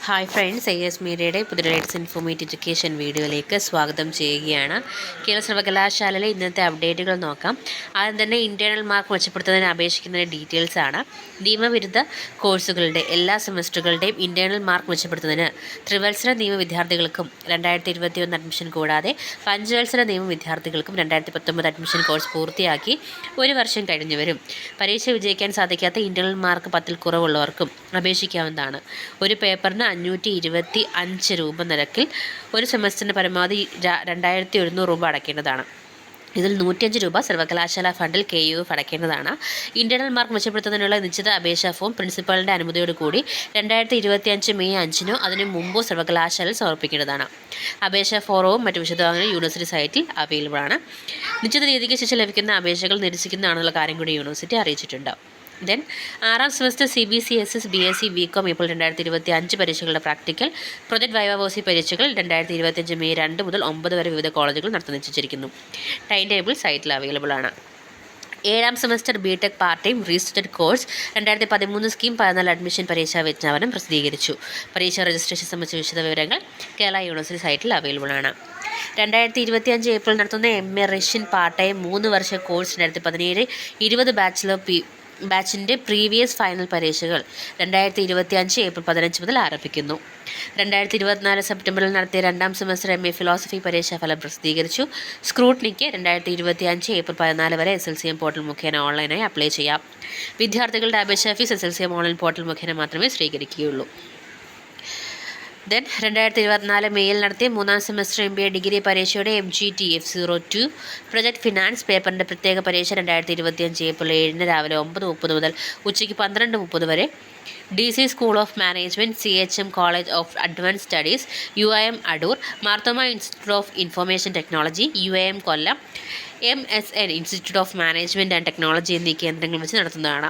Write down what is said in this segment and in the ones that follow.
Hi friends, AS മീഡിയയുടെ പുതിയ latest informative education വീഡിയോയിലേക്ക് സ്വാഗതം ചെയ്യുകയാണ്. കേരള സർവകലാശാലയിലെ ഇന്നത്തെ അപ്ഡേറ്റുകൾ നോക്കാം. ആദ്യം തന്നെ ഇൻറ്റേർണൽ മാർക്ക് മെച്ചപ്പെടുത്തുന്നതിന് അപേക്ഷിക്കുന്നതിൻ്റെ ഡീറ്റെയിൽസാണ്. നിയമവിരുദ്ധ കോഴ്സുകളുടെ എല്ലാ സെമസ്റ്ററുകളുടെയും ഇൻറ്റേർണൽ മാർക്ക് മെച്ചപ്പെടുത്തുന്നതിന് ത്രിവത്സര നിയമ വിദ്യാർത്ഥികൾക്കും 2021 അഡ്മിഷൻ കൂടാതെ പഞ്ചവത്സര നിയമ വിദ്യാർത്ഥികൾക്കും 2019 അഡ്മിഷൻ കോഴ്സ് പൂർത്തിയാക്കി ഒരു വർഷം കഴിഞ്ഞവരും പരീക്ഷ വിജയിക്കാൻ സാധിക്കാത്ത ഇൻറ്റേർണൽ മാർക്ക് 10-ൽ കുറവുള്ളവർക്കും അപേക്ഷിക്കാവുന്നതാണ്. ഒരു പേപ്പറിന് 525 രൂപ നിരക്കിൽ ഒരു സെമസ്റ്ററിന് പരമാവധി 2100 രൂപ അടയ്ക്കേണ്ടതാണ്. ഇതിൽ 105 രൂപ സർവകലാശാല ഫണ്ടിൽ KUF അടയ്ക്കേണ്ടതാണ്. ഇൻറ്റേർണൽ മാർക്ക് മെച്ചപ്പെടുത്തുന്നതിനുള്ള നിശ്ചിത അപേക്ഷാ ഫോം പ്രിൻസിപ്പലിൻ്റെ അനുമതിയോടുകൂടി 2025 മെയ് 5-നോ അതിനു മുമ്പോ സർവകലാശാലയിൽ സമർപ്പിക്കേണ്ടതാണ്. അപേക്ഷാ ഫോറവും മറ്റു വിശദാംശങ്ങളും യൂണിവേഴ്സിറ്റി സൈറ്റിൽ അവൈലബിൾ ആണ്. നിശ്ചിത തീയതിക്ക് ശേഷം ലഭിക്കുന്ന അപേക്ഷകൾ നിരസിക്കുന്നതാണെന്നുള്ള കാര്യം കൂടി യൂണിവേഴ്സിറ്റി അറിയിച്ചിട്ടുണ്ട്. Then 6ാം semester CBCSS BSc BCom April 2025 പരീക്ഷകളുടെ പ്രാക്ടിക്കൽ പ്രൊജക്ട് വൈവാവോസി പരീക്ഷകൾ 2025 മെയ് 2 മുതൽ 9 വരെ വിവിധ കോളേജുകൾ നടത്തി നിശ്ചയിച്ചിരിക്കുന്നു. ടൈം ടേബിൾ സൈറ്റിൽ അവൈലബിൾ ആണ്. 7ാം സെമസ്റ്റർ BTech പാർട്ട് ടൈം റീസ്റ്റഡ് കോഴ്സ് 2013 സ്കീം 14 അഡ്മിഷൻ പരീക്ഷാ വിജ്ഞാപനം പ്രസിദ്ധീകരിച്ചു. പരീക്ഷാ രജിസ്ട്രേഷൻ സംബന്ധിച്ച വിശദ വിവരങ്ങൾ കേരള യൂണിവേഴ്സിറ്റി സൈറ്റിൽ അവൈലബിൾ ആണ്. 2025 ഏപ്രിൽ നടത്തുന്ന MA റഷ്യൻ പാർട്ട് ടൈം 3 വർഷ കോഴ്സ് 2017-20 ബാച്ചിൻ്റെ പ്രീവിയസ് ഫൈനൽ പരീക്ഷകൾ 2025 ഏപ്രിൽ 15 മുതൽ ആരംഭിക്കുന്നു. 2024 സെപ്റ്റംബറിൽ നടത്തിയ 2ാം സെമസ്റ്റർ MA ഫിലോസഫി പരീക്ഷാഫലം പ്രസിദ്ധീകരിച്ചു. സ്ക്രൂട്ടിനിക്ക് 2025 ഏപ്രിൽ 14 വരെ SLCM പോർട്ടൽ മുഖേന ഓൺലൈനായി അപ്ലൈ ചെയ്യാം. വിദ്യാർത്ഥികളുടെ അപേക്ഷാ ഫീസ് SLCM ഓൺലൈൻ പോർട്ടൽ മുഖേന മാത്രമേ സ്വീകരിക്കുകയുള്ളൂ. ദെൻ 2024 മെയ്യിൽ നടത്തിയ 3ാം സെമസ്റ്റർ MBA ഡിഗ്രി പരീക്ഷയുടെ MGTF02 പ്രൊജക്ട് ഫിനാൻസ് പേപ്പറിൻ്റെ പ്രത്യേക പരീക്ഷ 2025 ഏപ്രിൽ 7-ന് രാവിലെ 9:30 മുതൽ ഉച്ചയ്ക്ക് 12:30 വരെ DC school of management CHM college of advance studies UIM Adoor, Marthoma institute of information technology UIM Kollam, MSN institute of management and technology എന്നീ കേന്ദ്രങ്ങൾ വെച്ച് നടത്തുന്നതാണ്.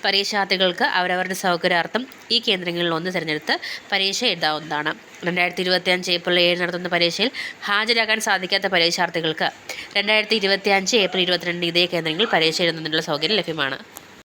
പരീക്ഷാർത്ഥികൾക്ക് അവരവരുടെ സൗകര്യാർത്ഥം ഈ കേന്ദ്രങ്ങളിൽ ഒന്ന് തിരഞ്ഞെടുത്ത് പരീക്ഷ എഴുതാവുന്നതാണ്. 2025 ഏപ്രിൽ 7 നടത്തുന്ന പരീക്ഷയിൽ ഹാജരാകാൻ സാധിക്കാത്ത പരീക്ഷാർത്ഥികൾക്ക് 2025 ഏപ്രിൽ 22 ഇതേ കേന്ദ്രങ്ങളിൽ പരീക്ഷ എഴുതുന്നതിനുള്ള സൗകര്യം ലഭ്യമാണ്.